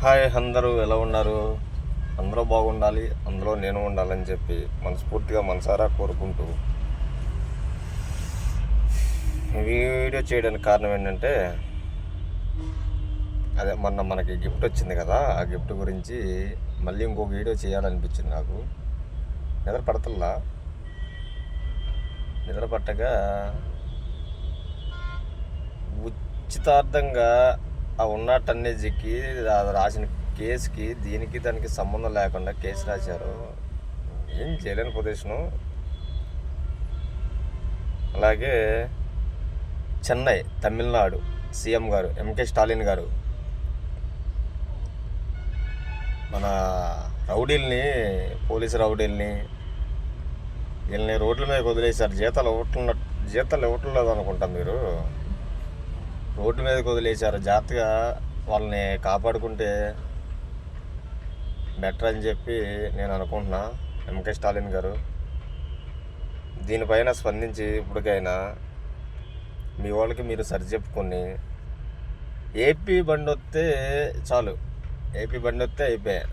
Hi, అందరూ ఎలా ఉన్నారు? అందరూ బాగుండాలి, అందులో నేను ఉండాలని చెప్పి మనస్ఫూర్తిగా మనసారా కోరుకుంటూ ఈ వీడియో చేయడానికి కారణం ఏంటంటే, అదే మొన్న మనకి గిఫ్ట్ వచ్చింది కదా, ఆ గిఫ్ట్ గురించి మళ్ళీ ఇంకో వీడియో చేయాలనిపించింది నాకు. నిద్ర పట్టగా ఉచితార్థంగా ఆ ఉన్న టన్నేజీకి రాసిన కేసుకి దానికి సంబంధం లేకుండా కేసు రాశారు. ఏం చేయలేని పొజిషను. అలాగే చెన్నై, తమిళనాడు సీఎం గారు ఎంకే స్టాలిన్ గారు మన రౌడీల్ని, పోలీసు రౌడీల్ని వీళ్ళని రోడ్ల మీద వదిలేశారు. జీతాలు ఇవ్వట్లేదు అనుకుంటాం. మీరు రోడ్ల మీద వదిలేశారు. జాగ్రత్తగా వాళ్ళని కాపాడుకుంటే బెటర్ అని చెప్పి నేను అనుకుంటున్నా. ఎంకే స్టాలిన్ గారు దీనిపైన స్పందించి ఇప్పటికైనా మీ వాళ్ళకి మీరు సరిచెప్పుకొని ఏపీ బండి వస్తే చాలు, ఏపీ బండి వస్తే అయిపోయాయి.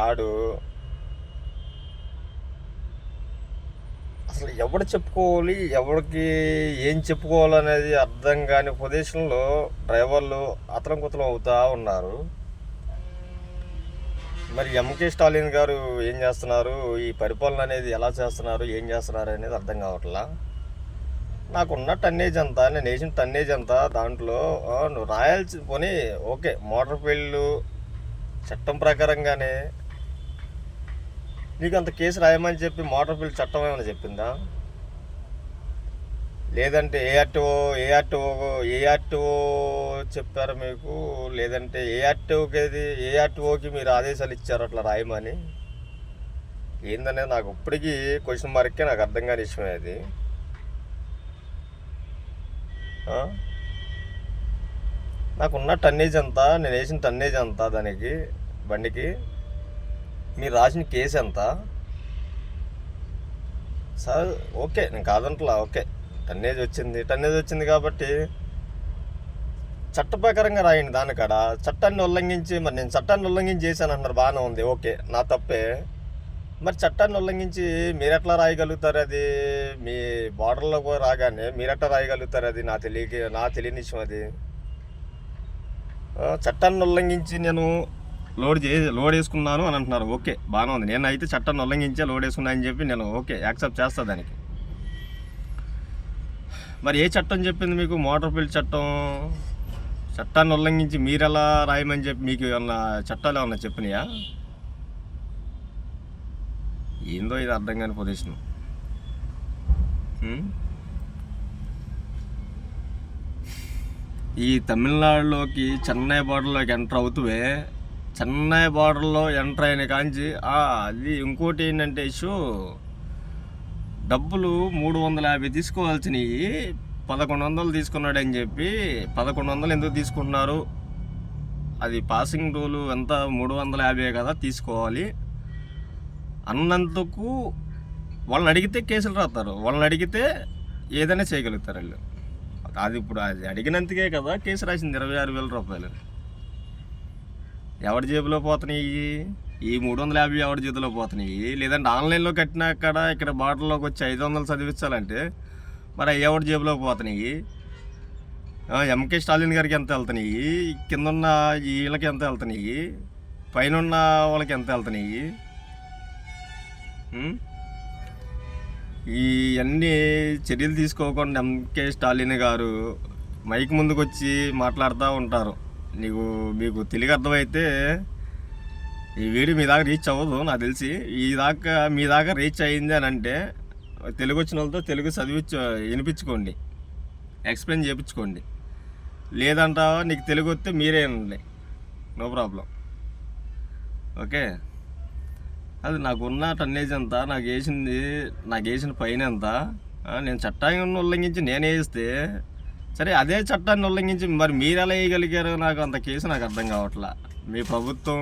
ఆడు అసలు ఎవడు చెప్పుకోవాలి, ఎవరికి ఏం చెప్పుకోవాలనేది అర్థం కాని పొజిషన్లో డ్రైవర్లు అతలం అవుతూ ఉన్నారు. మరి ఎంకే స్టాలిన్ గారు ఏం చేస్తున్నారు, ఈ పరిపాలన అనేది ఎలా చేస్తున్నారు, ఏం చేస్తున్నారు అనేది అర్థం కావట్లా. నాకున్న టన్నేజ్ అంతా, నేను వేసిన టన్నేజ్ అంతా దాంట్లో నువ్వు రాయాల్సి పోనీ ఓకే, మోటార్ ఫీల్డ్ చట్టం ప్రకారంగానే నీకు అంత కేసు రాయమని చెప్పి మోటార్ ఫీల్డ్ చట్టం ఏమైనా చెప్పిందా? లేదంటే ఏఆర్టీఓ చెప్పారు మీకు? లేదంటే ఏఆర్టీఓకి మీరు ఆదేశాలు ఇచ్చారు అట్లా రాయమని? ఏందనేది నాకు ఇప్పటికీ క్వశ్చన్ మార్కే, నాకు అర్థం కాని విషయమే అది. నాకున్న టన్నేజ్ అంతా, నేను వేసిన టన్నేజ్ అంతా దానికి బండికి మీరు రాసిన కేసు ఎంత? సార్ ఓకే, నేను కాదంటలా, ఓకే టన్నేజ్ వచ్చింది కాబట్టి చట్ట ప్రకారంగా రాయండి. దానికాడ చట్టాన్ని ఉల్లంఘించి, మరి నేను చట్టాన్ని ఉల్లంఘించి చేశాను అంటున్నారు, బాగానే ఉంది, ఓకే నా తప్పే. మరి చట్టాన్ని ఉల్లంఘించి మీరెట్లా రాయగలుగుతారు? అది మీ బార్డర్లో రాగానే మీరెట్లా రాయగలుగుతారు? అది నా తెలియని విషయం అది. చట్టాన్ని ఉల్లంఘించి నేను లోడ్ వేసుకున్నాను అని అంటున్నారు, ఓకే బాగానే ఉంది. నేను అయితే చట్టాన్ని ఉల్లంఘించే లోడ్ వేసుకున్నా అని చెప్పి నేను ఓకే యాక్సెప్ట్ చేస్తా దానికి. మరి ఏ చట్టం చెప్పింది మీకు? మోటార్ ఫీల్డ్ చట్టం. చట్టాన్ని ఉల్లంఘించి మీరెలా రాయమని చెప్పి మీకు ఏమన్నా చట్టాలు ఏమన్నా చెప్పినాయా? ఏందో ఇది అర్థం కాని పొజిషన్. ఈ తమిళనాడులోకి చెన్నై బార్డర్లోకి ఎంటర్ అవుతువే, చెన్నై బార్డర్లో ఎంటర్ అయిన కాంచి అది ఇంకోటి ఏంటంటే ఇష్యూ, డబ్బులు 350 తీసుకోవాల్సినవి 1100 తీసుకున్నాడని చెప్పి 1100 ఎందుకు తీసుకుంటున్నారు? అది పాసింగ్ రూలు ఎంత, 350 కదా తీసుకోవాలి అన్నందుకు వాళ్ళని అడిగితే కేసులు రాస్తారు, వాళ్ళని అడిగితే ఏదైనా చేయగలుగుతారు వాళ్ళు. అది ఇప్పుడు అది అడిగినందుకే కదా కేసు రాసింది 26,000 రూపాయలు. ఎవరి జేబులో పోతున్నాయి ఈ 350? ఎవరి చేతిలో పోతున్నాయి? లేదంటే ఆన్లైన్లో కట్టినా ఇక్కడ బార్డర్లోకి వచ్చి 500 చదివించాలంటే మరి ఎవరి జేబులో పోతున్నాయి? ఎంకే స్టాలిన్ గారికి ఎంత వెళ్తున్నాయి? కింద ఉన్న వీళ్ళకి ఎంత వెళ్తున్నాయి? పైన ఉన్న వాళ్ళకి ఎంత వెళ్తున్నాయి? ఈ అన్ని చర్యలు తీసుకోకుండా ఎంకే స్టాలిన్ గారు మైక్ ముందుకు వచ్చి మాట్లాడుతూ ఉంటారు. మీకు తెలుగు అర్థమైతే ఈ వీడియో మీ దాకా రీచ్ అవ్వదు నాకు తెలిసి. మీ దాకా రీచ్ అయ్యింది అని అంటే తెలుగు వచ్చిన వాళ్ళతో తెలుగు వినిపించుకోండి, ఎక్స్ప్లెయిన్ చేయించుకోండి. లేదంటావా నీకు తెలుగు వస్తే మీరే అండి, నో ప్రాబ్లం, ఓకే. అది నాకున్న టన్నేజ్ అంతా, నాకు వేసిన పైన ఎంత, నేను చట్టాన్ని ఉల్లంఘించి నేను వేస్తే సరే, అదే చట్టాన్ని ఉల్లంఘించి మరి మీరు ఎలా వేయగలిగారు? నాకు అంత కేసు నాకు అర్థం కావట్లా. మీ ప్రభుత్వం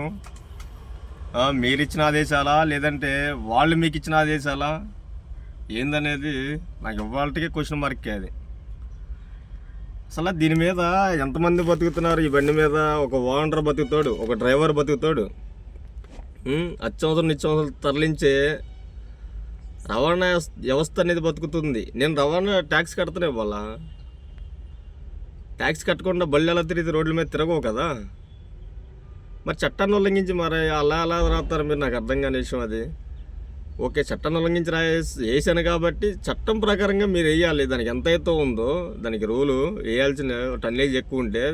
మీరు ఇచ్చిన ఆదేశాలా, లేదంటే వాళ్ళు మీకు ఇచ్చిన ఆదేశాలా ఏందనేది నాకు ఇవాళకే క్వశ్చన్ మార్కే అది. అసలు దీని మీద ఎంతమంది బతుకుతున్నారు? ఈ బండి మీద ఒక ఓనర్ బతుకుతాడు, ఒక డ్రైవర్ బతుకుతాడు. అత్యవసరం నిత్యవసరం తరలించే రవాణా వ్యవస్థ అనేది బతుకుతుంది. నేను రవాణా ట్యాక్స్ కడుతున్నా ఇవాళ. ట్యాక్స్ కట్టకుండా బళ్ళు ఎలా తిరిగి రోడ్ల మీద తిరగవు కదా. మరి చట్టాన్ని ఉల్లంఘించి మరి అలా రాస్తారు మీరు? నాకు అర్థం కాని విషయం అది. ఓకే, చట్టాన్ని ఉల్లంఘించి వేసాను కాబట్టి చట్టం ప్రకారంగా మీరు వేయాలి. దానికి ఎంత అయితే ఉందో దానికి రూలు వేయాల్సిన టన్నేజ్ ఎక్కువ ఉంటే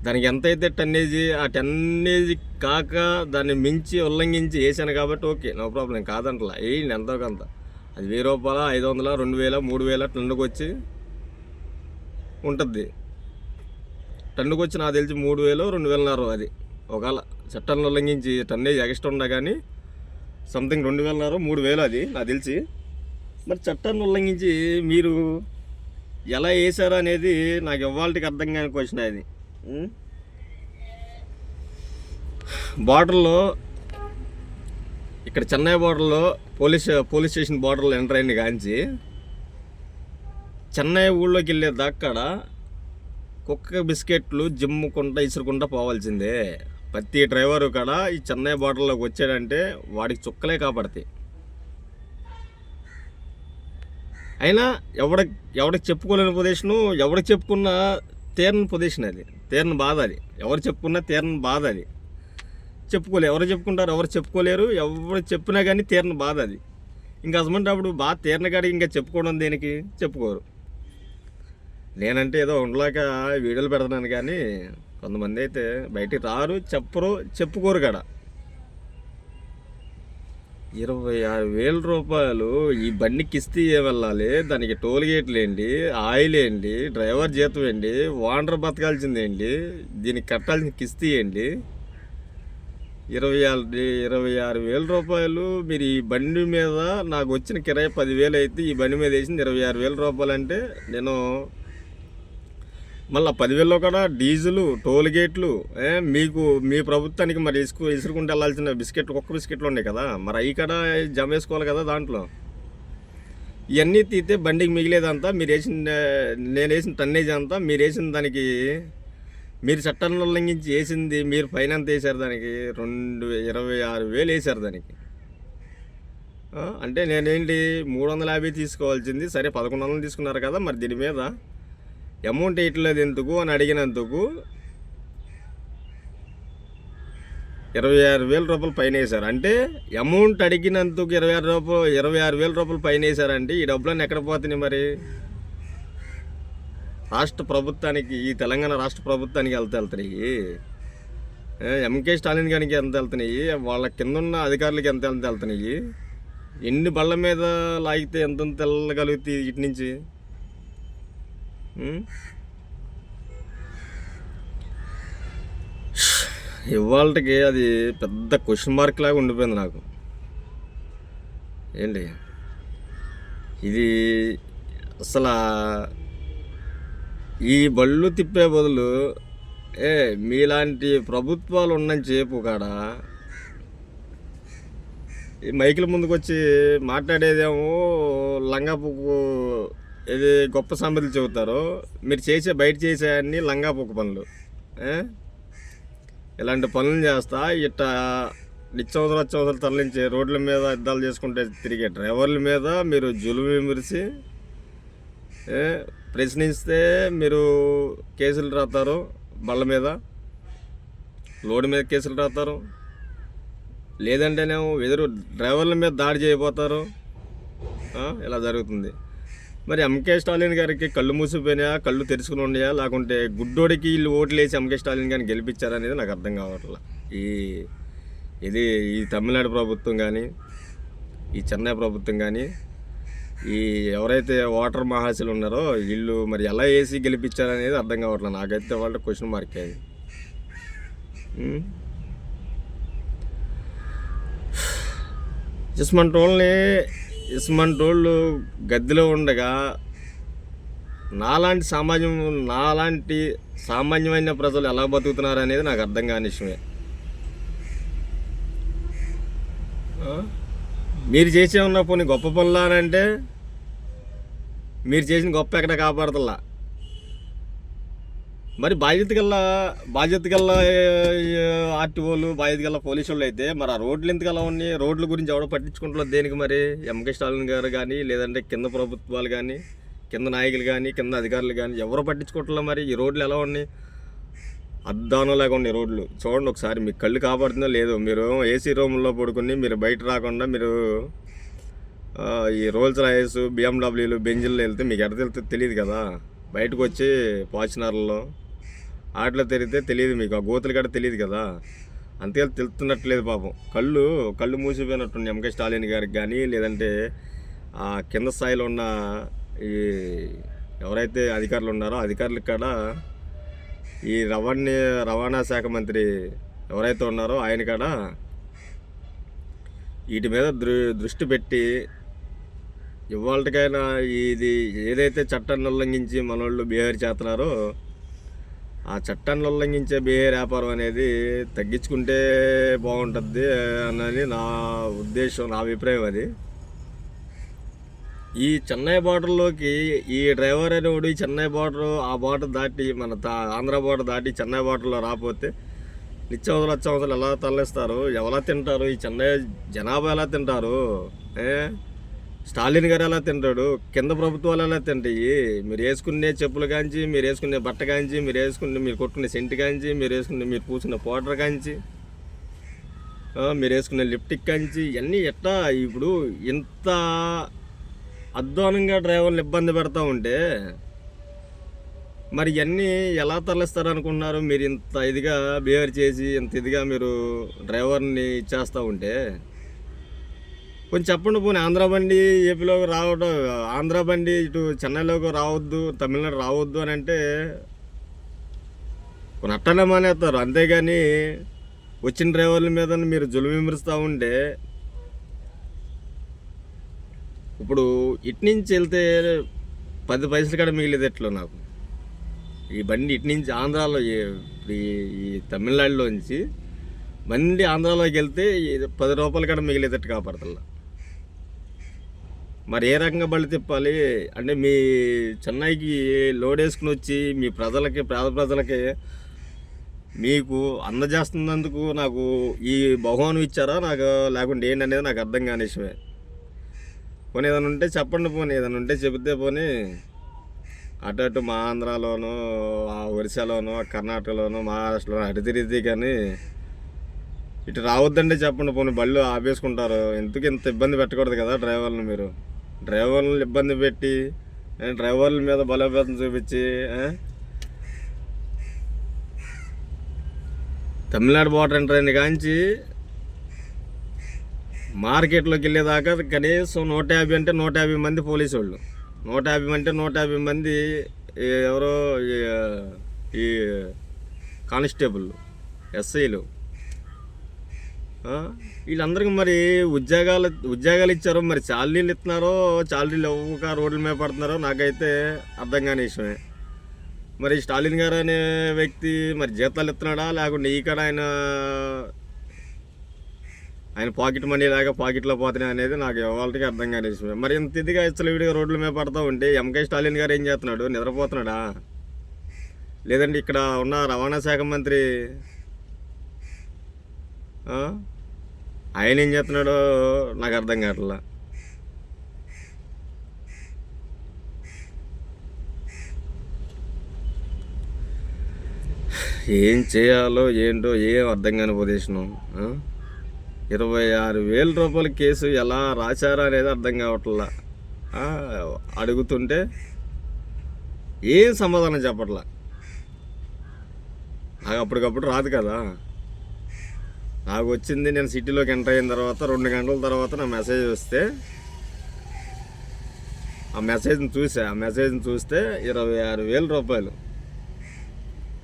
దానికి ఎంతైతే టన్నేజీ, ఆ టన్నేజీ కాక దాన్ని మించి ఉల్లంఘించి వేసాను కాబట్టి ఓకే, నో ప్రాబ్లం, కాదంటలా. వేయండి ఎంతో కొంత. అది 1000 రూపాయల, 500, 2000, 3000 టన్నుకు వచ్చి ఉంటుంది. టన్నుకు వచ్చి నాకు తెలిసి 3000, 2000 అది. ఒకవేళ చట్టాన్ని ఉల్లంఘించి టన్నేజ్ ఎక్స్ట్రా ఉన్నా కానీ సంథింగ్ 2000, 3000 అది నాకు తెలిసి. మరి చట్టాన్ని ఉల్లంఘించి మీరు ఎలా వేసారు అనేది నాకు ఇవాళకి అర్థం కాని క్వశ్చన్ అది. బార్డర్లో ఇక్కడ చెన్నై బార్డర్లో పోలీస్ స్టేషన్ బార్డర్లో ఎంటర్ అయింది కాంచి చెన్నై ఊళ్ళోకి వెళ్ళే దాక్కడ కుక్క బిస్కెట్లు జిమ్ముకుంటా ఇసురుకుంటా పోవాల్సిందే. ప్రతి డ్రైవరు కాడ ఈ చెన్నై బార్డర్లోకి వచ్చాడంటే వాడికి చుక్కలే కాపాడతాయి. అయినా ఎవడికి చెప్పుకోలేని పొజిషను, ఎవడికి చెప్పుకున్న తీరని పొజిషన్ అది, తీరని బాధ అది. ఎవరు చెప్పుకున్నా తీరని బాధ అది. చెప్పుకోలేరు. ఎవరు చెప్పుకుంటారు? ఎవరు చెప్పుకోలేరు. ఎవరు చెప్పినా కానీ తీరని బాధ అది. ఇంకా హస్బెండ్ అప్పుడు బాధ తీరని కాడికి ఇంకా చెప్పుకోవడం దేనికి? చెప్పుకోరు. నేనంటే ఏదో ఉండలేక వీడియోలు పెడతాను కానీ కొంతమంది అయితే బయటికి రారు, చెప్పరు, చెప్పుకోరు కాడ. 26,000 రూపాయలు ఈ బండికి ఇస్తే వెళ్ళాలి. దానికి టోల్ గేట్లు ఏంటి, ఆయిల్ ఏంటి, డ్రైవర్ జీతం ఏంటి, ఓనర్ బతకాల్సింది ఏంటి, దీనికి కట్టాల్సిన కిస్తీ ఏంటి? 26,000 రూపాయలు మీరు ఈ బండి మీద. నాకు వచ్చిన కిరాయి 10,000 అయితే ఈ బండి మీద వేసింది 26,000 రూపాయలు. అంటే నేను మళ్ళీ 10,000లో కూడా డీజిలు, టోల్ గేట్లు, మీకు మీ ప్రభుత్వానికి మరి ఇసురుకుంటూ వెళ్ళాల్సిన బిస్కెట్లు, కుక్క బిస్కెట్లు ఉన్నాయి కదా, మరి అవి కూడా జమ వేసుకోవాలి కదా దాంట్లో. ఇవన్నీ తీస్తే బండికి మిగిలేదంతా నేను వేసిన టన్నేజ్ అంతా మీరు వేసిన దానికి, మీరు చట్టాన్ని ఉల్లంఘించి వేసింది మీరు ఫైన్ ఎంత వేసారు దానికి? 26,000 వేసారు దానికి. అంటే నేనేంటి 350 తీసుకోవాల్సింది, సరే 1100 తీసుకున్నారు కదా, మరి దీని మీద అమౌంట్ వేయట్లేదు ఎందుకు అని అడిగినందుకు 26,000 రూపాయలు ఫైన్ వేశారు. అంటే అమౌంట్ అడిగినందుకు 26,000 రూపాయలు ఫైన్ వేశారంటే ఈ డబ్బులన్నీ ఎక్కడ పోతున్నాయి మరి? రాష్ట్ర ప్రభుత్వానికి, ఈ తెలంగాణ రాష్ట్ర ప్రభుత్వానికి వెళ్తున్నాయి. ఎంకే స్టాలిన్ గారికి ఎంత వెళ్తున్నాయి? వాళ్ళ కింద ఉన్న అధికారులకి ఎంత వెళ్తున్నాయి? ఎన్ని బళ్ళ మీద లాగితే ఎంత వెళ్ళగలుగుతాయి ఇటు నుంచి? ఇవాళకి అది పెద్ద క్వశ్చన్ మార్క్ లాగా ఉండిపోయింది నాకు. ఏంటి ఇది? అసలు ఈ బళ్ళు తిప్పే బదులు మీలాంటి ప్రభుత్వాలు ఉన్నని చెప్పు కాడ ఈ మైకుల ముందుకు వచ్చి మాట్లాడేదేమో లంగా పువ్వు ఇది గొప్ప సంపదలు చెబుతారు. మీరు బయట చేసే అన్ని లంగా పువ్వు పనులు. ఇలాంటి పనులు చేస్తా ఇట్లా నిత్యవసరాలు తరలించి రోడ్ల మీద యుద్ధాలు చేసుకుంటే తిరిగే డ్రైవర్ల మీద మీరు జులుమి విమర్శి ప్రశ్నిస్తే మీరు కేసులు రాస్తారు. బళ్ళ మీద, లోడ్ మీద కేసులు రాస్తారు. లేదంటేనేమో ఎదురు డ్రైవర్ల మీద దాడి చేయబోతారు. ఇలా జరుగుతుంది. మరి ఎంకే స్టాలిన్ గారికి కళ్ళు మూసిపోయినాయా, కళ్ళు తెరుచుకుని ఉన్నాయా, లేకుంటే గుడ్డోడికి వీళ్ళు ఓట్లు వేసి ఎంకే స్టాలిన్ గారిని గెలిపించారనేది నాకు అర్థం కావట్లా. ఈ తమిళనాడు ప్రభుత్వం కానీ, ఈ చెన్నై ప్రభుత్వం కానీ, ఈ ఎవరైతే ఓటర్ మహాశులు ఉన్నారో వీళ్ళు మరి ఎలా వేసి గెలిపించారనేది అర్థం కావట్లేదు నాకైతే. వాళ్ళ క్వశ్చన్ మార్క్ అది. ఇస్మంటోళ్ళు గద్దెలో ఉండగా నాలాంటి సామాన్యమైన ప్రజలు ఎలా బతుకుతున్నారు అనేది నాకు అర్థం కాని విషయమే. మీరు చేసే ఉన్న పోనీ గొప్ప పనులా అని అంటే మీరు చేసిన గొప్ప ఎక్కడ కాపాడుతలా. మరి బాధ్యత గల ఆర్టీఓలు, బాధ్యత గల పోలీసు వాళ్ళు అయితే మరి ఆ రోడ్లు ఎందుకు అలా ఉన్నాయి? రోడ్ల గురించి ఎవడో పట్టించుకుంటున్నారు దేనికి? మరి ఎంకే స్టాలిన్ గారు కానీ, లేదంటే కింద ప్రభుత్వాలు కానీ, కింద నాయకులు కానీ, కింద అధికారులు కానీ ఎవరు పట్టించుకోవట్లేదు. మరి ఈ రోడ్లు ఎలా ఉన్నాయి? అద్దానం లాగా ఉన్నాయి రోడ్లు. చూడండి ఒకసారి, మీకు కళ్ళు కాపాడుతుందో లేదో. మీరు ఏసీ రూమ్లో పడుకుని మీరు బయట రాకుండా మీరు ఈ రోల్స్ రాయస్, బిఎండబ్ల్యూలు, బెంజిల్లో వెళ్తే మీకు ఎడ వెళ్తే తెలియదు కదా. బయటకు వచ్చి ఫార్చునర్లో ఆటలో తిరిగితే తెలియదు మీకు, ఆ గోతులు కూడా తెలియదు కదా. అంతే తెలుస్తున్నట్లేదు పాపం. కళ్ళు మూసిపోయినట్టుంది ఎంకే స్టాలిన్ గారికి కానీ, లేదంటే ఆ కింద స్థాయిలో ఉన్న ఈ ఎవరైతే అధికారులు ఉన్నారో అధికారులకు కూడా ఈ రవాణా శాఖ మంత్రి ఎవరైతే ఉన్నారో ఆయన కాడ వీటి మీద దృష్టి పెట్టి ఇవాళకైనా ఇది ఏదైతే చట్టాన్ని ఉల్లంఘించి మనోళ్ళు బిహేవియర్ చేస్తున్నారో ఆ చట్టాన్ని ఉల్లంఘించే బిహేవియర్ వ్యాపారం అనేది తగ్గించుకుంటే బాగుంటుంది అన్నది నా ఉద్దేశం, నా అభిప్రాయం. అది ఈ చెన్నై బార్డర్లోకి ఈ డ్రైవర్ అనేవాడు ఈ చెన్నై బార్డర్, ఆ బార్డర్ దాటి మన ఆంధ్ర బార్డర్ దాటి చెన్నై బార్డర్లో రాకపోతే అత్యవసరాలు ఎలా తరలిస్తారు? ఎలా తింటారు? ఈ చెన్నై జనాభా ఎలా తింటారు? స్టాలిన్ గారు ఎలా తింటాడు? కింద ప్రభుత్వాలు ఎలా తింటాయి? మీరు వేసుకునే చెప్పులు కాంచి, మీరు వేసుకునే బట్ట కాంచి, మీరు కొట్టుకునే సెంటు కాంచి, మీరు పూసుకునే పౌడర్ కాంచి, మీరు వేసుకునే లిప్టిక్ కాంచి, ఇవన్నీ ఎట్టా ఇప్పుడు ఇంత అధ్వానంగా డ్రైవర్లు ఇబ్బంది పెడతా ఉంటే మరి ఇవన్నీ ఎలా తరలిస్తారు అనుకుంటున్నారు? మీరు ఇంత ఇదిగా బిహేవియర్ చేసి ఇంత ఇదిగా మీరు డ్రైవర్ని ఇచ్చేస్తూ ఉంటే కొంచెం చెప్పండి. పోనీ ఆంధ్ర బండి ఏపీలోకి రావడం, ఆంధ్ర బండి ఇటు చెన్నైలోకి రావద్దు, తమిళనాడు రావద్దు అని అంటే కొన్ని అట్టనే మానేస్తారు. అంతేగాని వచ్చిన డ్రైవర్ల మీద మీరు జులుము విమర్శిస్తూ ఉంటే ఇప్పుడు ఇటు నుంచి వెళ్తే 10 పైసలు కూడా మిగిలేదు ఎట్లా నాకు ఈ బండి ఇటు నుంచి ఆంధ్రాలో ఈ తమిళనాడులోంచి బండి ఆంధ్రాలోకి వెళ్తే 10 రూపాయలు కూడా మిగిలేదట్టు కాపాడుతున్నా. మరి ఏ రకంగా బళ్ళు తిప్పాలి అంటే మీ చెన్నైకి లోడ్ వేసుకుని వచ్చి మీ ప్రజలకి, పేద ప్రజలకి మీకు అందజేస్తున్నందుకు నాకు ఈ బహుమానం ఇచ్చారా నాకు, లేకుంటే ఏంటనేది నాకు అర్థం కాని విషయమే. పోనీ ఏదైనా ఉంటే చెప్పండి, పోనీ ఏదైనా ఉంటే చెబితే పోనీ అటు మా ఆంధ్రాలోనూ, ఆ ఒరిస్సాలోనూ, కర్ణాటకలోనూ, మహారాష్ట్రలోనూ అటు తిరిగితే కానీ ఇటు రావద్దంటే చెప్పండి. పోనీ బళ్ళు ఆపేసుకుంటారు. ఎందుకు ఇంత ఇబ్బంది పెట్టకూడదు కదా డ్రైవర్లను. మీరు డ్రైవర్లను ఇబ్బంది పెట్టి డ్రైవర్ల మీద బలోపేతం చూపించి తమిళనాడు బార్డర్ ఎంటర్ అయిన కాంచి మార్కెట్లోకి వెళ్ళేదాకా కనీసం 150 అంటే 150 మంది పోలీసు వాళ్ళు, 150 అంటే 150 మంది ఎవరో ఈ కానిస్టేబుల్, ఎస్ఐలు, వీళ్ళందరికీ మరి ఉద్యోగాలు ఇచ్చారో, మరి శాలరీలు ఇస్తున్నారో, శాలరీలు ఇవ్వక రోడ్ల మీద పడుతున్నారో నాకైతే అర్థం కాని విషయమే. మరి స్టాలిన్ గారు అనే వ్యక్తి మరి జీతాలు ఇస్తున్నాడా, లేకుంటే ఈ కాడ ఆయన పాకెట్ మనీ లాగా పాకెట్లో పోతున్నాయి అనేది నాకు ఎవరికి అర్థం కాని విషయమే. మరి ఇంత ఇదిగా విడిగా రోడ్ల మీద పడతా ఉంటే ఎంకే స్టాలిన్ గారు ఏం చేస్తున్నాడు? నిద్రపోతున్నాడా? లేదంటే ఇక్కడ ఉన్న రవాణా శాఖ మంత్రి ఆయన ఏం చేస్తున్నాడో నాకు అర్థం కావట్లా. ఏం చేయాలో ఏంటో ఏం అర్థం కాని పొజిషను. 26,000 రూపాయల కేసు ఎలా రాశారా అనేది అర్థం కావట్లా. అడుగుతుంటే ఏం సమాధానం చెప్పట్లా. నాకు అప్పటికప్పుడు రాదు కదా. నాకు వచ్చింది, నేను సిటీలోకి ఎంటర్ అయిన తర్వాత 2 గంటల తర్వాత నా మెసేజ్ వస్తే ఆ మెసేజ్ని చూస్తే 26,000 రూపాయలు.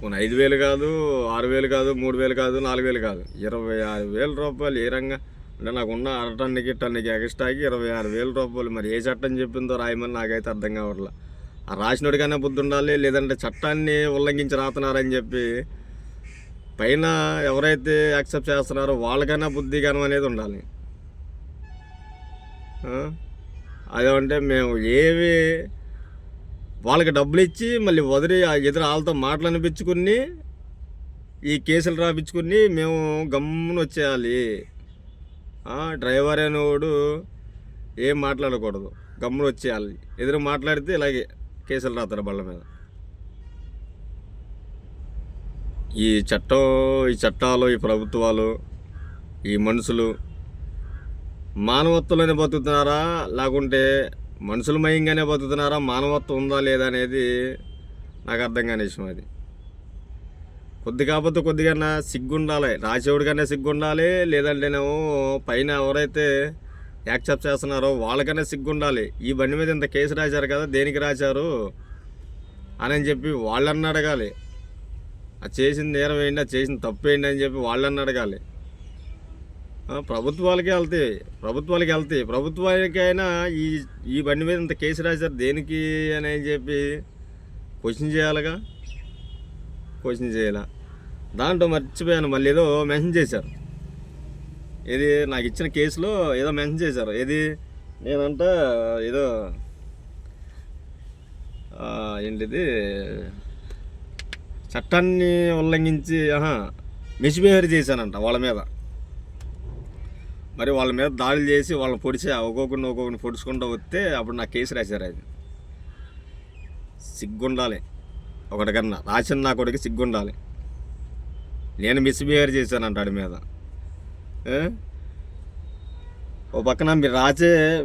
పోనీ 5,000 కాదు, 6,000 కాదు, 3,000 కాదు, 4,000 కాదు, 26,000 రూపాయలు. ఏ రంగా అంటే నాకున్న టన్నుకి ఎక్స్ట్రాకి 26,000 రూపాయలు. మరి ఏ చట్టం చెప్పిందో రాయమని నాకైతే అర్థం కావట్లా. ఆ రాసినోడికైనా బుద్ధి ఉండాలి, లేదంటే చట్టాన్ని ఉల్లంఘించి రాతున్నారని చెప్పి పైన ఎవరైతే యాక్సెప్ట్ చేస్తున్నారో వాళ్ళకైనా బుద్ధి జ్ఞానం అనేది ఉండాలి. అదేమంటే మేము ఏవి వాళ్ళకి డబ్బులు ఇచ్చి మళ్ళీ వదిలి ఎదురు వాళ్ళతో మాటలు అనిపించుకుని ఈ కేసులు రాపించుకుని మేము గమ్మున వచ్చేయాలి. డ్రైవర్ అనేవాడు ఏం మాట్లాడకూడదు, గమ్మున వచ్చేయాలి. ఎదురు మాట్లాడితే ఇలాగే కేసులు రాస్తారు బళ్ళ మీద. ఈ చట్టాలు, ఈ ప్రభుత్వాలు, ఈ మనుషులు మానవత్వంలోనే బతుకుతున్నారా, లేకుంటే మనుషులమయంగానే బతుకుతున్నారా, మానవత్వం ఉందా లేదా అనేది నాకు అర్థం కాని విషయం. అది కాకపోతే కొద్దిగా సిగ్గుండాలి, రాసేవాడికన్నా సిగ్గుండాలి, లేదంటేనేమో పైన ఎవరైతే యాక్సెప్ట్ చేస్తున్నారో వాళ్ళకన్నా సిగ్గుండాలి. ఈ బండి మీద ఇంత కేసు రాశారు కదా, దేనికి రాశారు అని చెప్పి వాళ్ళని అడగాలి. అది చేసిన నేరం ఏంటి, అది చేసిన తప్పు ఏంటి అని చెప్పి వాళ్ళని అడగాలి. ప్రభుత్వాలకే వెళ్తాయి. ప్రభుత్వానికైనా ఈ బండి మీద ఇంత కేసు రాశారు దేనికి అని చెప్పి క్వశ్చన్ చేయాలిగా. క్వశ్చన్ చేయాల. దాంట్లో మర్చిపోయాను, మళ్ళీ ఏదో మెన్షన్ చేశారు. ఏది నాకు ఇచ్చిన కేసులో ఏదో మెన్షన్ చేశారు. ఏది నేనంట ఏదో ఏంటిది చట్టాన్ని ఉల్లంఘించి మిస్బిహేవ్ చేశానంట వాళ్ళ మీద. మరి వాళ్ళ మీద దాడులు చేసి వాళ్ళని పొడిచి ఒక్కొక్కరిని పొడుచుకుంటూ వస్తే అప్పుడు నాకు కేసు రాశారు. అది సిగ్గుండాలి ఒకటికన్నా, రాసిన నా కొడుకు సిగ్గుండాలి. నేను మిస్బిహేవ్ చేశానంట వాడి మీద. ఓ పక్కన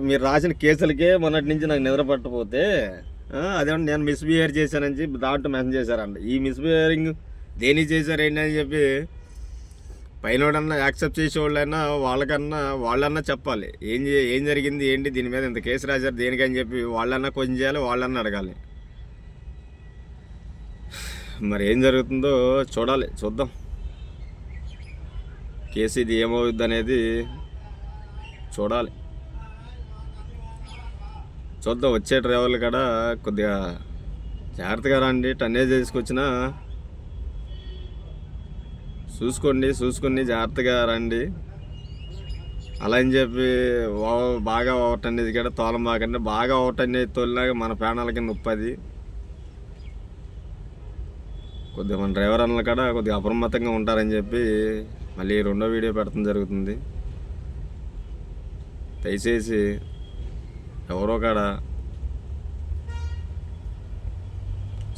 మీరు రాసిన కేసులకే మొన్నటి నుంచి నాకు నిద్ర పట్టకపోతే అదేమన్నా నేను మిస్బిహేవ్ చేశానని చెప్పి దాంట్లో మెన్షన్ చేశారంట. ఈ మిస్బిహేవింగ్ దేనికి చేశారు ఏంటి అని చెప్పి పైనోడన్నా యాక్సెప్ట్ చేసేవాళ్ళైనా వాళ్ళన్నా చెప్పాలి. ఏం జరిగింది ఏంటి, దీని మీద ఇంత కేసు రాశారు దేనికని చెప్పి వాళ్ళన్నా క్వశ్చన్ చేయాలి, వాళ్ళన్నా అడగాలి. మరి ఏం జరుగుతుందో చూద్దాం. కేసు ఇది ఏమవుద్ది అనేది చూడాలి. చూద్దాం. వచ్చే డ్రైవర్లు కూడా కొద్దిగా జాగ్రత్తగా రండి. టన్నేజ్ తీసుకొచ్చినా చూసుకొని జాగ్రత్తగా రండి. అలా అని చెప్పి బాగా ఓవర్ టన్నేజ్ కూడా తోలం బాగండి. బాగా ఓవర్ టన్నేజ్ తోలినాక మన ప్రాణాలకి నొప్పది. కొద్దిగా మన డ్రైవర్ అన్నలు కూడా కొద్దిగా అప్రమత్తంగా ఉంటారని చెప్పి మళ్ళీ రెండో వీడియో పెడతాం జరుగుతుంది. దయచేసి ఎవరో కాడ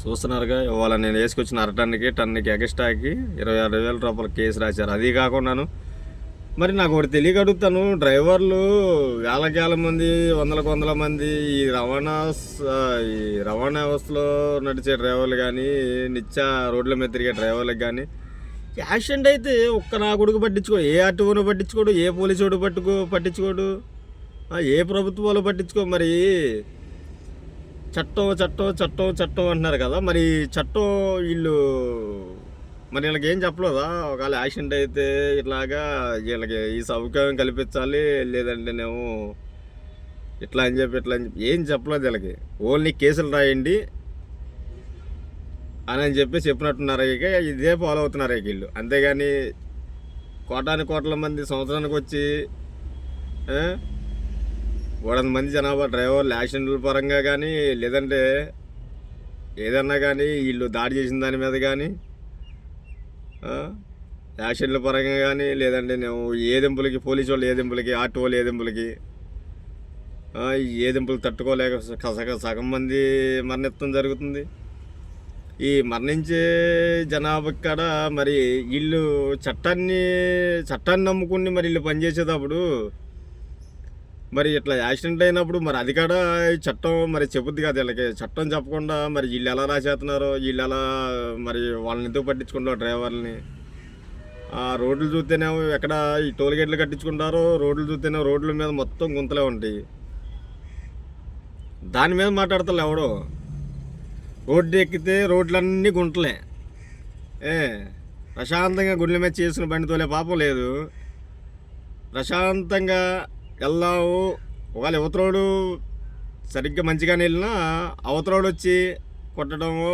చూస్తున్నారుగా, ఇవాళ నేను వేసుకొచ్చిన టన్నుకి ఎక్స్ట్రాకి 26,000 రూపాయల కేసు రాశారు. అది కాకుండాను మరి నాకు ఒకటి తెలియక అడుగుతాను, డ్రైవర్లు వేల మంది, వందల మంది ఈ రవాణా వ్యవస్థలో నడిచే డ్రైవర్లు కానీ, నిత్య రోడ్ల మీద తిరిగే డ్రైవర్లకు కానీ యాక్సిడెంట్ అయితే ఒక్క నా కొడుకు పట్టించుకో, ఏ ఆర్టీఓను పట్టించుకోడు, ఏ పోలీసుడు పట్టించుకోడు, ఏ ప్రభుత్వాలు పట్టించుకో. మరి చట్టం అంటున్నారు కదా, మరి చట్టం వీళ్ళకి ఏం చెప్పలేదా? ఒకవేళ యాక్సిడెంట్ అయితే ఇట్లాగా వీళ్ళకి ఈ సౌకర్యం కల్పించాలి, లేదంటేనేమో ఇట్లా అని చెప్పి ఏం చెప్పలేదు వీళ్ళకి. ఓన్లీ కేసులు రాయండి అని చెప్పి చెప్పినట్టున్నారు. ఇక ఇదే ఫాలో అవుతున్నారు వీళ్ళు. అంతేగాని కోట్ల మంది సంవత్సరానికి వచ్చి 300 మంది జనాభా డ్రైవర్లు యాక్సిడెంట్ల పరంగా కానీ, లేదంటే ఏదన్నా కానీ వీళ్ళు దాడి చేసిన దాని మీద కానీ, యాక్సిడెంట్ల పరంగా కానీ, లేదంటే నేను ఏదింపులకి పోలీసు వాళ్ళు ఏదింపులకి, ఆర్టీ వాళ్ళు ఏదింపులకి, ఏదింపులు తట్టుకోలేక సగం మంది మరణించడం జరుగుతుంది. ఈ మరణించే జనాభా కాడ మరి వీళ్ళు చట్టాన్ని నమ్ముకుని మరి వీళ్ళు పనిచేసేటప్పుడు మరి ఇట్లా యాక్సిడెంట్ అయినప్పుడు మరి అది కూడా చట్టం మరి చెబుద్ది కదా వీళ్ళకి. చట్టం చెప్పకుండా మరి వీళ్ళు ఎలా రాసేస్తున్నారో, వీళ్ళు ఎలా మరి వాళ్ళని ఎందుకు పట్టించుకుంటారో డ్రైవర్లని. రోడ్లు చూస్తేనేమో ఎక్కడ ఈ టోల్ గేట్లు కట్టించుకుంటారో, రోడ్లు చూస్తేనేమో రోడ్ల మీద మొత్తం గుంతలే ఉంటాయి. దాని మీద మాట్లాడతారు ఎవడో. రోడ్డు ఎక్కితే రోడ్లన్నీ గుంటలే. ప్రశాంతంగా గుండెల మీద చేసుకుని బండి తోలే పాపం లేదు. ప్రశాంతంగా వెళ్దాము. ఒకవేళ యువతరోడు సరిగ్గా మంచిగానే వెళ్ళినా అవతరోడు వచ్చి కొట్టడమో,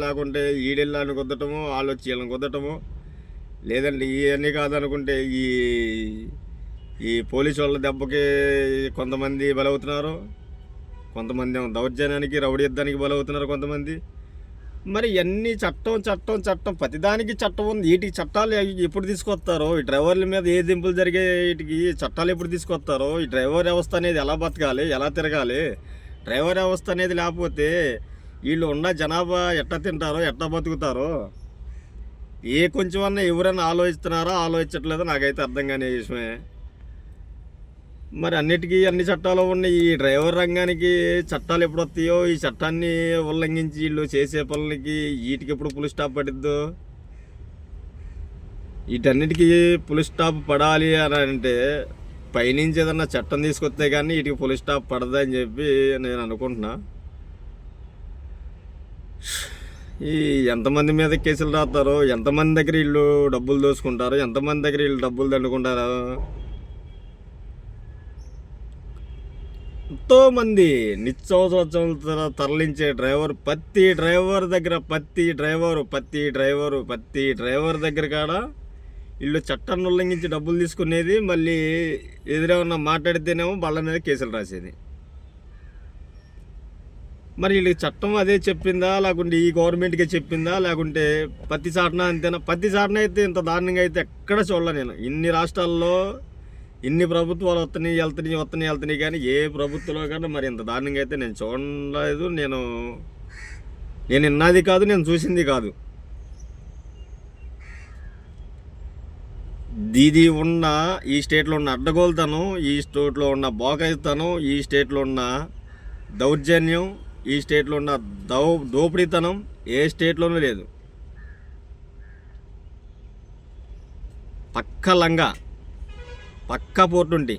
లేకుంటే ఈడెళ్ళని కుద్దటమో, వాళ్ళు వచ్చి వీళ్ళని కుద్దటమో, లేదంటే ఇవన్నీ కాదనుకుంటే ఈ పోలీసు వాళ్ళ దెబ్బకి కొంతమంది బలవుతున్నారు, కొంతమంది ఏమో దౌర్జన్యానికి రౌడీ యుద్ధానికి బలవుతున్నారు కొంతమంది. మరి ఇవన్నీ చట్టం చట్టం చట్టం ప్రతిదానికి చట్టం ఉంది. వీటికి చట్టాలు ఎప్పుడు తీసుకొస్తారో, ఈ డ్రైవర్ల మీద ఏ దింపులు జరిగే వీటికి చట్టాలు ఎప్పుడు తీసుకొస్తారో, ఈ డ్రైవర్ వ్యవస్థ అనేది ఎలా బతకాలి, ఎలా తిరగాలి, డ్రైవర్ వ్యవస్థ అనేది లేకపోతే వీళ్ళు ఉన్న జనాభా ఎట్లా తింటారో, ఎట్లా బతుకుతారో ఏ కొంచెమన్నా ఎవరైనా ఆలోచిస్తున్నారో ఆలోచించట్లేదో నాకైతే అర్థం కాని విషయమే. మరి అన్నిటికీ అన్ని చట్టాలు ఉన్నాయి. ఈ డ్రైవర్ రంగానికి చట్టాలు ఎప్పుడు వస్తాయో, ఈ చట్టాన్ని ఉల్లంఘించి వీళ్ళు చేసే పనులకి వీటికి ఎప్పుడు పులి స్టాప్ పడిద్దో. వీటన్నిటికీ పులి స్టాప్ పడాలి అని అంటే పైనుంచి ఏదన్నా చట్టం తీసుకొస్తే కానీ వీటికి పులి స్టాప్ పడదని చెప్పి నేను అనుకుంటున్నా. ఈ ఎంతమంది మీద కేసులు రాస్తారో, ఎంతమంది దగ్గర వీళ్ళు డబ్బులు దోసుకుంటారో, ఎంతమంది దగ్గర వీళ్ళు డబ్బులు దండుకుంటారో. ఎంతోమంది నిత్యవసరాలు తరలించే డ్రైవర్, ప్రతి డ్రైవర్ దగ్గర ప్రతి డ్రైవర్ దగ్గర కాడ వీళ్ళు చట్టాన్ని ఉల్లంఘించి డబ్బులు తీసుకునేది. మళ్ళీ ఎదురేమన్నా మాట్లాడితేనేమో వాళ్ళ మీద కేసులు రాసేది. మరి వీళ్ళకి చట్టం అదే చెప్పిందా, లేకుంటే ఈ గవర్నమెంట్కే చెప్పిందా, లేకుంటే ప్రతి చాటన అంతేనా? ప్రతి చాటన అయితే ఇంత దారుణంగా అయితే ఎక్కడ చూడలే నేను. ఇన్ని రాష్ట్రాల్లో ఇన్ని ప్రభుత్వాలు వస్తున్నాయి కానీ ఏ ప్రభుత్వంలో కానీ మరి ఇంత దారుణంగా అయితే నేను చూడలేదు. నేను విన్నది కాదు, నేను చూసింది కాదు. దీది ఉన్న ఈ స్టేట్లో ఉన్న అడ్డగోలుతనం, ఈ స్టేట్లో ఉన్న బోకాయితనం, ఈ స్టేట్లో ఉన్న దౌర్జన్యం, ఈ స్టేట్లో ఉన్న దోపిడీతనం ఏ స్టేట్లోనూ లేదు. పక్క లంగా, పక్క పోర్టుంటి,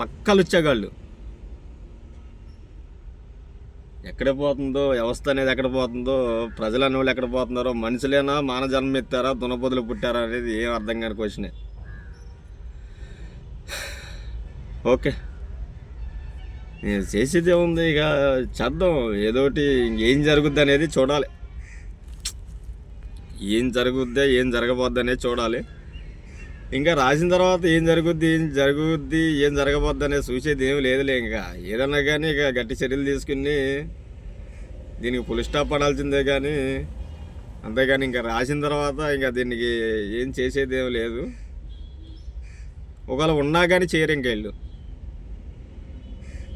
పక్క లుచ్చగాళ్ళు. ఎక్కడ పోతుందో వ్యవస్థ అనేది, ఎక్కడ పోతుందో ప్రజలు అనేవాళ్ళు ఎక్కడ పోతున్నారో, మనుషులేనా మానవ జన్మ ఎత్తారా దునపొదులు పుట్టారా అనేది ఏం అర్థం కాని క్వశ్చనే. ఓకే, నేను చేసేది ఏముంది, ఇక చేద్దాం ఏదోటి. ఏం జరుగుద్ది అనేది చూడాలి, ఏం జరుగుద్దా ఏం జరగబోద్ది అనేది చూడాలి. ఇంకా రాసిన తర్వాత ఏం జరుగుద్ది ఏం జరగబోద్ది అనేది చూసేది ఏమి లేదులే. ఇంకా ఏదన్నా కానీ ఇక గట్టి చర్యలు తీసుకుని దీనికి పులి స్టాప్ పడాల్సిందే. కానీ అంతేగాని ఇంకా రాసిన తర్వాత ఇంకా దీనికి ఏం చేసేది ఏమి లేదు. ఒకవేళ ఉన్నా కానీ చేయరు ఇంకా వీళ్ళు.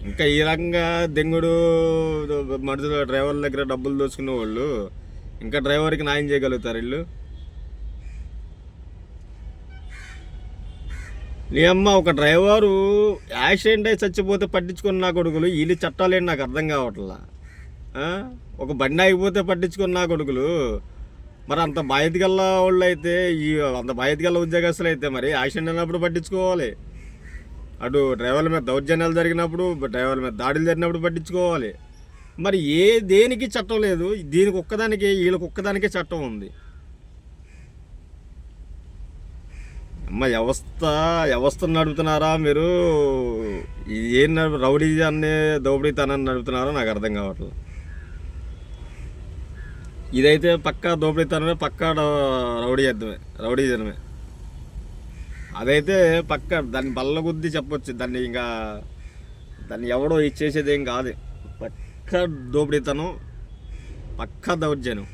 ఇంకా ఈ రకంగా దెంగుడు మనుషులు డ్రైవర్ల దగ్గర డబ్బులు దోచుకునే వాళ్ళు ఇంకా డ్రైవర్కి న్యాయం చేయగలుగుతారు వీళ్ళు? నీ అమ్మ, ఒక డ్రైవరు యాక్సిడెంట్ అయి చచ్చిపోతే పట్టించుకున్న నా కొడుకులు వీళ్ళు చట్టాలేంటి నాకు అర్థం కావట్లా. ఒక బండి ఆగిపోతే పట్టించుకున్న నా కొడుకులు మరి అంత బాధ్యత గల వాళ్ళు అయితే, అంత బాధ్యత గల ఉద్యోగస్తులు అయితే మరి యాక్సిడెంట్ అయినప్పుడు పట్టించుకోవాలి. అటు డ్రైవర్ల మీద దౌర్జన్యాలు జరిగినప్పుడు, డ్రైవర్ల మీద దాడులు జరిగినప్పుడు పట్టించుకోవాలి. మరి దేనికి చట్టం లేదు, దీనికి ఒక్కదానికి వీళ్ళకి ఒక్కదానికే చట్టం ఉంది. అమ్మ, వ్యవస్థను నడుపుతున్నారా మీరు? ఏం రౌడీజాన్ని దోపిడీతనాన్ని నడుపుతున్నారో నాకు అర్థం కావట్లేదు. ఇదైతే పక్కా దోపిడీతనమే, పక్కా రౌడీజనమే. అదైతే పక్క దాన్ని బల్ల గుద్ది చెప్పొచ్చు. దాన్ని ఎవడో ఇచ్చేసేది ఏం కాదు. పక్క దోపిడీతనం, పక్క దౌర్జన్యం.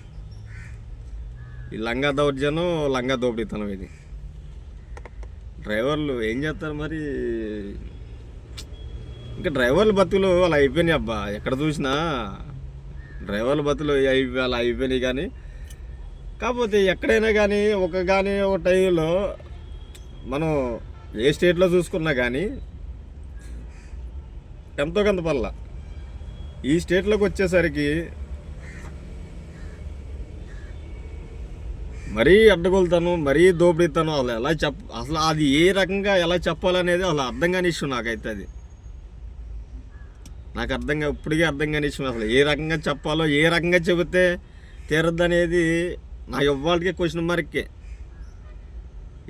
ఈ లంగా దోపిడీతనం ఇది. డ్రైవర్లు ఏం చేస్తారు మరి? ఇంకా డ్రైవర్ల బతుకులు అలా అయిపోయినాయి అబ్బా. ఎక్కడ చూసినా డ్రైవర్ల బతుకులు అలా అయిపోయినాయి. కానీ కాకపోతే ఎక్కడైనా కానీ ఒక టైంలో మనం ఏ స్టేట్లో చూసుకున్నా కానీ ఎంతో కొంత పర్ల ఈ స్టేట్లోకి వచ్చేసరికి మరీ అడ్డగోలుతాను, మరీ దోపిడీతాను. అసలు అది ఏ రకంగా ఎలా చెప్పాలనేది అసలు అర్థం కాని ఇష్యూ నాకైతే. అది నాకు ఇప్పటికీ అర్థం కాని ఇష్యూ. అసలు ఏ రకంగా చెప్పాలో, ఏ రకంగా చెబితే తీరద్దు అనేది నాకు ఇవ్వాలకే క్వశ్చన్ మార్కే.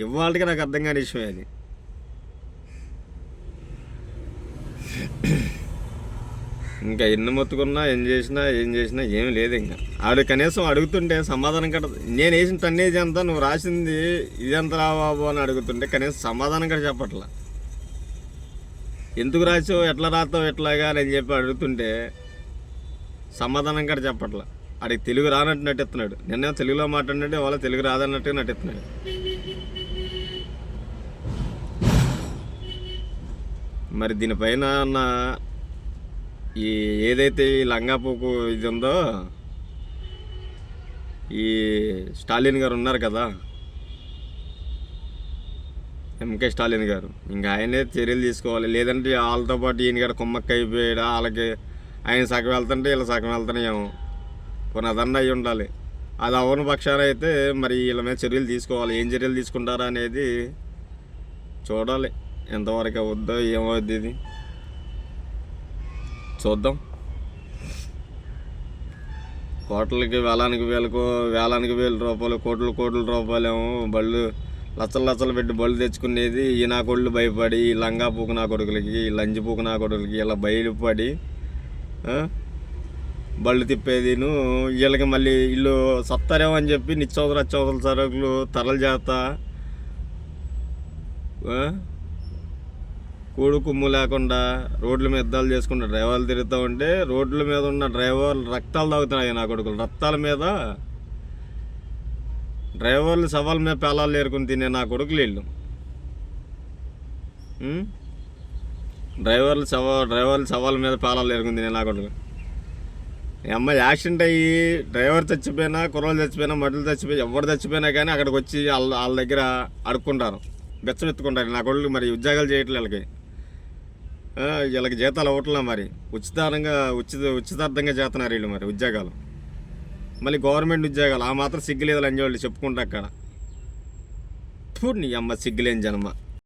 ఇవ్వాలకి నాకు అర్థం కాని విషయం అది. ఇంకా ఎన్ని మొత్తుకున్నా ఏం చేసినా ఏమి లేదు. ఇంకా ఆవిడ కనీసం అడుగుతుంటే సమాధానం కట్ట. నేను వేసిన టన్నేజ్ ఎంత, నువ్వు రాసింది ఇదెంత రా బాబు అని అడుగుతుంటే కనీసం సమాధానం కూడా చెప్పట్లా. ఎందుకు రాసావు, ఎట్లా రాస్తావు, ఎట్లాగా అని చెప్పి అడుగుతుంటే సమాధానం కూడా చెప్పట్లా. ఆడికి తెలుగు రానట్టు నటిస్తున్నాడు. నిన్న తెలుగులో మాట్లాడినట్టే వాళ్ళ తెలుగు రాదన్నట్టుగా నటిస్తున్నాడు. మరి దీనిపైన ఈ ఏదైతే ఈ లంగాపోకు ఇది ఉందో, ఈ స్టాలిన్ గారు ఉన్నారు కదా, ఎంకే స్టాలిన్ గారు, ఇంకా ఆయనే చర్యలు తీసుకోవాలి. లేదంటే వాళ్ళతో పాటు ఈయన గారు కుమ్మక్క అయిపోయాడు, వాళ్ళకి ఆయన సగం వెళ్తుంటే వీళ్ళ సగం వెళ్తున్నాయేమో. కొన్ని అదన్నా అయి ఉండాలి. అది అవని పక్షాన అయితే మరి వీళ్ళ మీద చర్యలు తీసుకోవాలి. ఏం చర్యలు తీసుకుంటారా అనేది చూడాలి. ఎంతవరకు అవుద్దో ఏమవుద్ది ఇది చూద్దాం. కోట్లకి వేలానికి వేల రూపాయలు, కోట్ల రూపాయలు ఏమో బళ్ళు లచ్చలు పెట్టి బళ్ళు తెచ్చుకునేది ఈ నా కొడులు భయపడి, ఈ లంగా పూకు నా కొడుకులకి, ఈ లంజి పూకు నా కొడుకులకి ఇలా బయలుపడి బళ్ళు తిప్పేదిను. వీళ్ళకి మళ్ళీ ఇల్లు సత్తారేమో అని చెప్పి నిత్యవసర సరుకులు తరలు చేస్తా కూడు కుమ్ము లేకుండా రోడ్ల మీద యుద్ధాలు చేసుకుంటూ డ్రైవర్లు తిరుగుతూ ఉంటే రోడ్ల మీద ఉన్న డ్రైవర్లు రక్తాలు తాగుతున్నాయి నా కొడుకులు. రక్తాల మీద డ్రైవర్లు సవాల్ మీద పేలాలు ఏరుకుని తినే నా కొడుకులు వీళ్ళు. డ్రైవర్లు సవాల్ మీద పేలాలు ఏరుకుని తినే నా కొడుకు. అమ్మాయి యాక్సిడెంట్ అయ్యి డ్రైవర్ చచ్చిపోయినా, కుర్రోళ్ళు చచ్చిపోయినా, మడ్డలు చచ్చిపోయి ఎవరు చచ్చిపోయినా కానీ అక్కడికి వచ్చి వాళ్ళ దగ్గర అడుక్కుంటారు, బెచ్చమెత్తుకుంటారు. నా కొడుకు మరి ఉద్యోగాలు చేయట్లేదు, వీళ్ళకి జీతాలు అవ్వట్లా, మరి ఉచితార్థంగా చేస్తున్నారు వీళ్ళు మరి ఉద్యోగాలు. మళ్ళీ గవర్నమెంట్ ఉద్యోగాలు ఆ మాత్రం సిగ్గులేదు అని వాళ్ళు చెప్పుకుంటా అక్కడ. నీ అమ్మ సిగ్గులేని జన్మ.